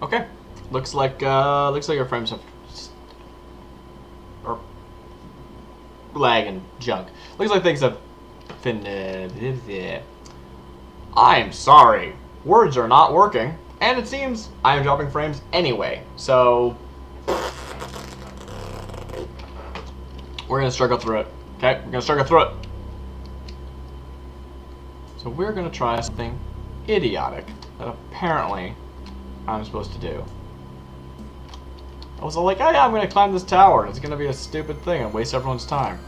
Okay. Looks like our frames have or lag and junk. Looks like things have been. I'm sorry. Words are not working, and it seems I am dropping frames anyway. So we're gonna struggle through it. Okay, we're gonna struggle through it. So we're gonna try something idiotic that apparently I'm supposed to do. I was like, oh yeah, I'm gonna climb this tower. It's gonna be a stupid thing and waste everyone's time.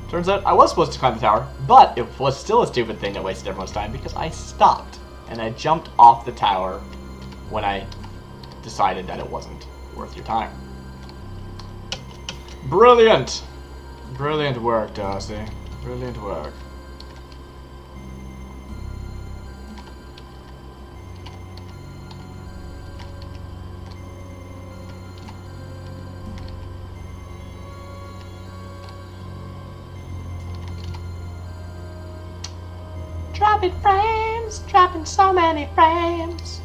Turns out I was supposed to climb the tower, but it was still a stupid thing that wasted everyone's time because I stopped and I jumped off the tower when I decided that it wasn't worth your time. Brilliant! Brilliant work, Darcy. Brilliant work. Dropping frames, dropping so many frames.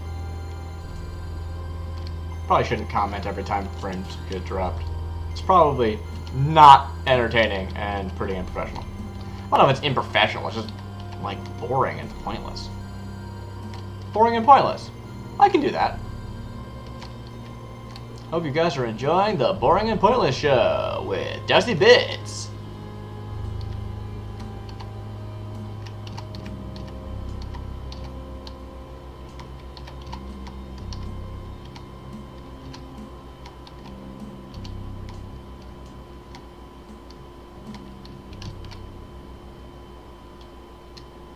Probably shouldn't comment every time frames get dropped. It's probably not entertaining and pretty unprofessional. I don't know if it's unprofessional, it's just like boring and pointless. Boring and pointless. I can do that. Hope you guys are enjoying the Boring and Pointless Show with Dusty Bits.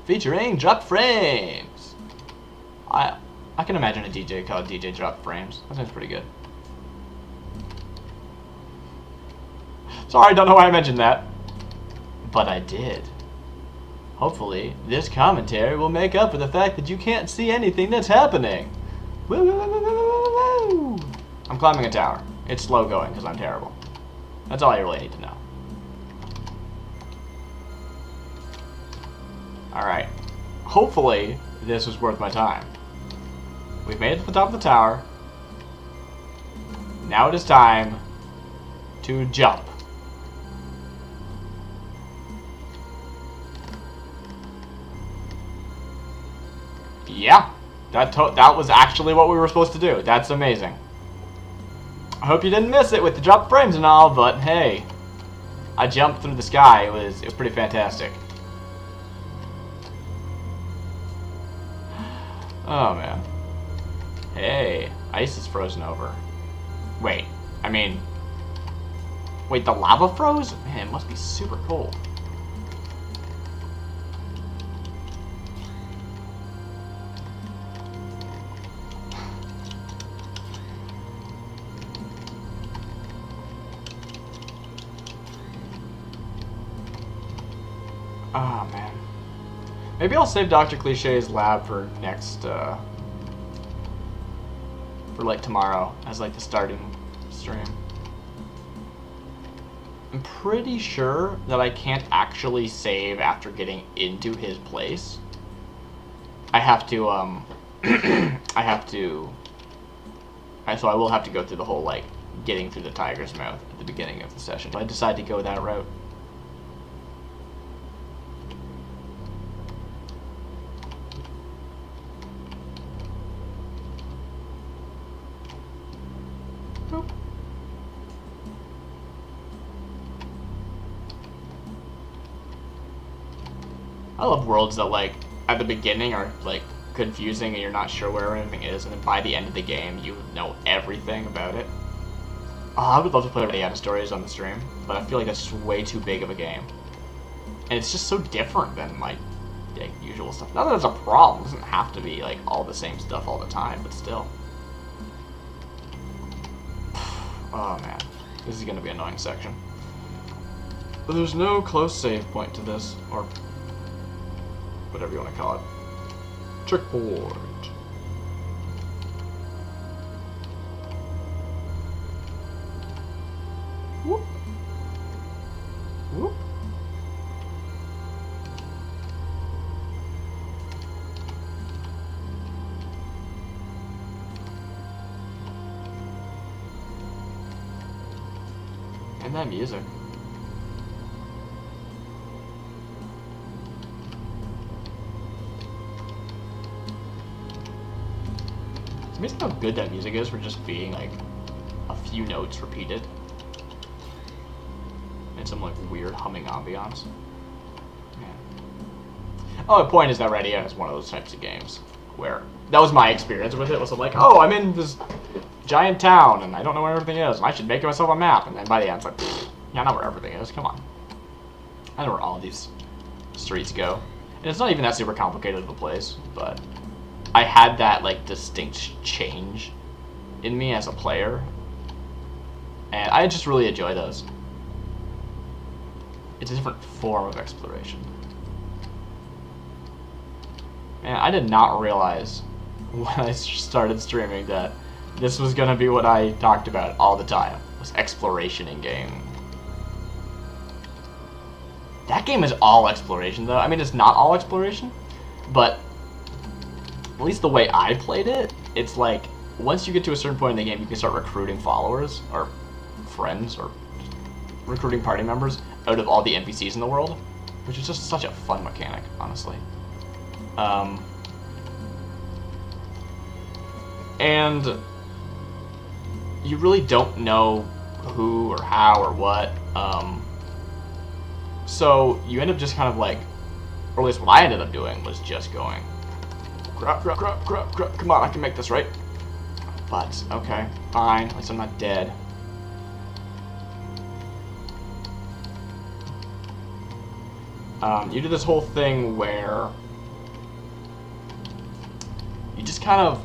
Featuring Drop Frames. I can imagine a DJ called DJ Drop Frames. That sounds pretty good. Sorry, don't know why I mentioned that. But I did. Hopefully, this commentary will make up for the fact that you can't see anything that's happening. Woo, woo, woo, woo, woo, woo. I'm climbing a tower. It's slow going because I'm terrible. That's all you really need to know. Alright. Hopefully, this was worth my time. We've made it to the top of the tower. Now it is time to jump. Yeah, that was actually what we were supposed to do. That's amazing. I hope you didn't miss it with the drop frames and all, but hey, I jumped through the sky. It was pretty fantastic. Oh man. Hey, ice is frozen over. Wait, wait, the lava froze? Man, it must be super cold. Oh man. Maybe I'll save Dr. Cliché's lab for next, for like tomorrow, as like the starting stream. I'm pretty sure that I can't actually save after getting into his place. I have to, so I will have to go through the whole, like, getting through the tiger's mouth at the beginning of the session. But I decided to go that route. I love worlds that, like, at the beginning are, like, confusing and you're not sure where anything is, and then by the end of the game, you know everything about it. Oh, I would love to play Oddities stories on the stream, but I feel like that's just way too big of a game. And it's just so different than, like usual stuff. Not that it's a problem, it doesn't have to be, like, all the same stuff all the time, but still. Oh, man. This is gonna be an annoying section. But there's no close save point to this, or whatever you want to call it. Checkpoint. Whoop. Whoop. And that music. It's amazing how good that music is for just being like a few notes repeated. And some like weird humming ambiance. Yeah. Oh, the point is that Redia is one of those types of games where that was my experience with it. Was like, oh, I'm in this giant town and I don't know where everything is, and I should make myself a map. And then by the end, it's like, yeah, I know where everything is. Come on, I know where all of these streets go. And it's not even that super complicated of a place, but I had that like distinct change in me as a player, and I just really enjoy those. It's a different form of exploration. And I did not realize when I started streaming that this was gonna be what I talked about all the time, was exploration in game. That game is all exploration though. I mean, it's not all exploration, but at least the way I played it, it's like once you get to a certain point in the game, you can start recruiting followers or friends or recruiting party members out of all the NPCs in the world, which is just such a fun mechanic, honestly. And you really don't know who or how or what, so you end up just kind of like, or at least what I ended up doing was just going, crap, come on, I can make this, right? But, okay, fine, at least I'm not dead. You do this whole thing where you just kind of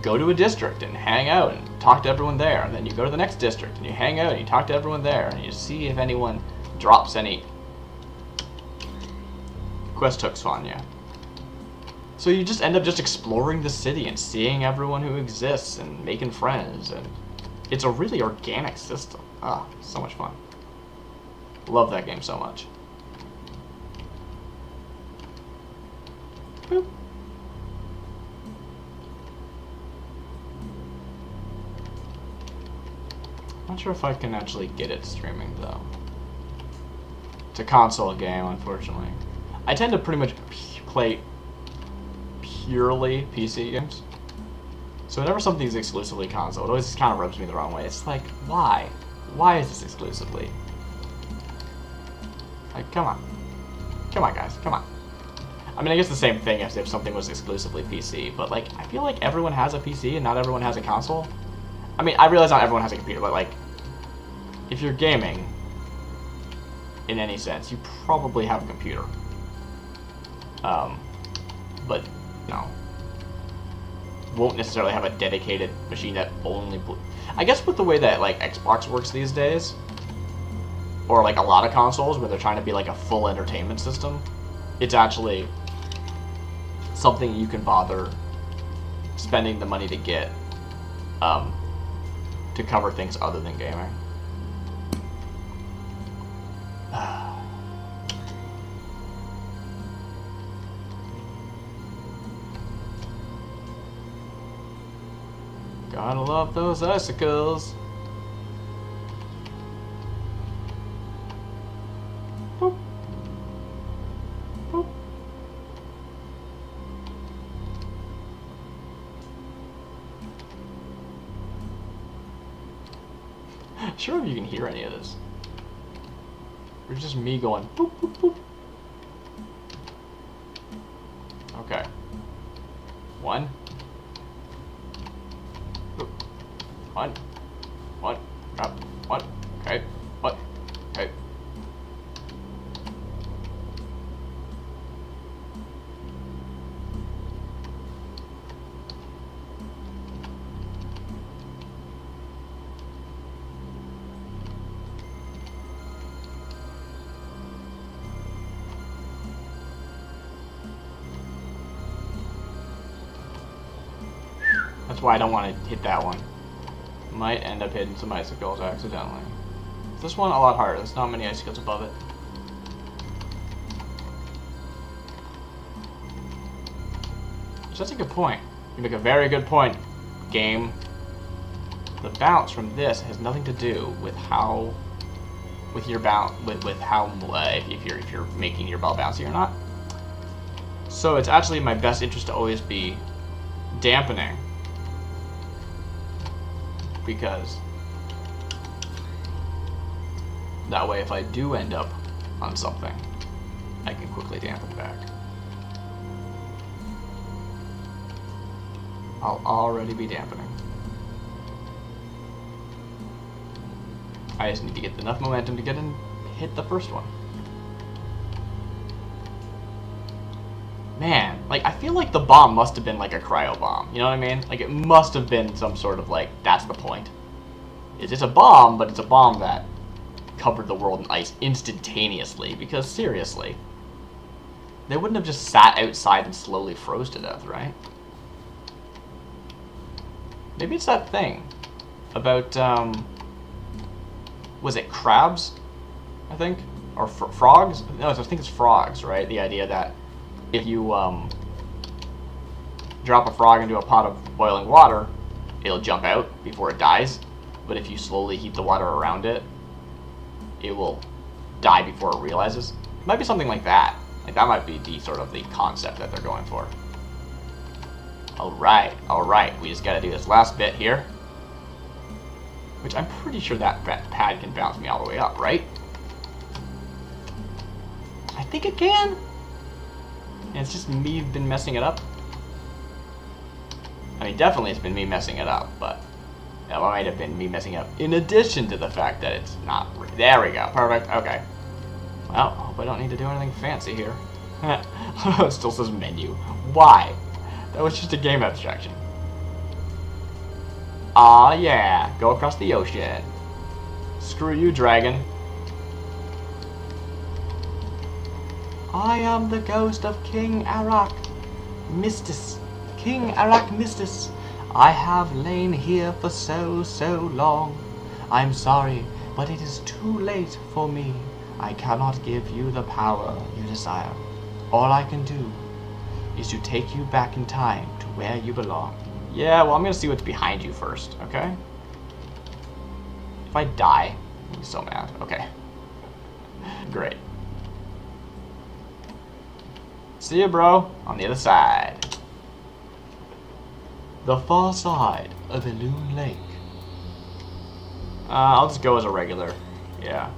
go to a district and hang out and talk to everyone there, and then you go to the next district and you hang out and you talk to everyone there, and you see if anyone drops any quest hooks on you. So you just end up just exploring the city and seeing everyone who exists and making friends, and it's a really organic system. Ah, so much fun. Love that game so much. Boop. Not sure if I can actually get it streaming though. It's a console game, unfortunately. I tend to pretty much play purely PC games. So whenever something's exclusively console, it always just kind of rubs me the wrong way. It's like, why? Why is this exclusively? Like, come on. Come on, guys. Come on. I mean, I guess the same thing as if something was exclusively PC, but like, I feel like everyone has a PC and not everyone has a console. I mean, I realize not everyone has a computer, but like, if you're gaming, in any sense, you probably have a computer. But, no. Won't necessarily have a dedicated machine that only... I guess with the way that, like, Xbox works these days, or, like, a lot of consoles where they're trying to be, like, a full entertainment system, it's actually something you can bother spending the money to get, to cover things other than gaming. Gotta love those icicles. Boop. Boop. Sure if you can hear any of this. Or just me going boop boop boop. Okay. One. One. One. Up. One. Okay. What? Okay. That's why I don't want to hit that one. Might end up hitting some icicles accidentally. This one a lot harder. There's not many icicles above it. So that's a good point. You make a very good point, game. The bounce from this has nothing to do with how with your with how if you're making your ball bouncy or not. So it's actually in my best interest to always be dampening, because that way if I do end up on something, I can quickly dampen back. I'll already be dampening. I just need to get enough momentum to get in, hit the first one. Man, like, I feel like the bomb must have been like a cryo bomb. You know what I mean? Like, it must have been some sort of, like, that's the point. It's a bomb, but it's a bomb that covered the world in ice instantaneously. Because, seriously, they wouldn't have just sat outside and slowly froze to death, right? Maybe it's that thing about, was it crabs, I think? Or frogs? No, I think it's frogs, right? The idea that if you drop a frog into a pot of boiling water, it'll jump out before it dies. But if you slowly heat the water around it, it will die before it realizes. It might be something like that. Like, that might be the sort of the concept that they're going for. Alright. We just gotta do this last bit here. Which I'm pretty sure that pad can bounce me all the way up, right? I think it can. And it's just me been messing it up. I mean, definitely it's been me messing it up, but that might have been me messing it up in addition to the fact that it's not. There we go. Perfect. Okay. Well, hope I don't need to do anything fancy here. It still says menu. Why? That was just a game abstraction. Aw, yeah. Go across the ocean. Screw you, dragon. I am the ghost of King Arak Mistis. King Arak Mistis. I have lain here for so long. I'm sorry, but it is too late for me. I cannot give you the power you desire. All I can do is to take you back in time to where you belong. Yeah, well, I'm gonna see what's behind you first, okay? If I die, I'm so mad. Okay. Great. See ya, bro, on the other side. The far side of Elune Lake. I'll just go as a regular. Yeah.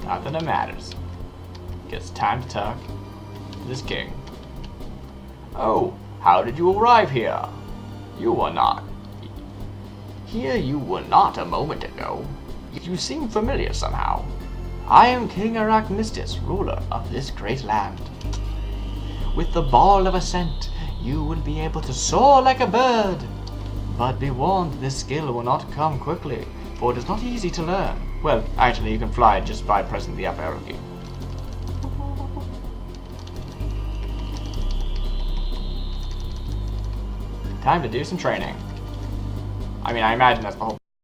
Not that it matters. It's time to talk to this king. Oh, how did you arrive here? You were not. Here you were not a moment ago. You seem familiar somehow. I am King Arak Mistis, ruler of this great land. With the ball of ascent, you will be able to soar like a bird. But be warned, this skill will not come quickly, for it is not easy to learn. Well, actually, you can fly just by pressing the up arrow key. Time to do some training. I mean, I imagine that's the whole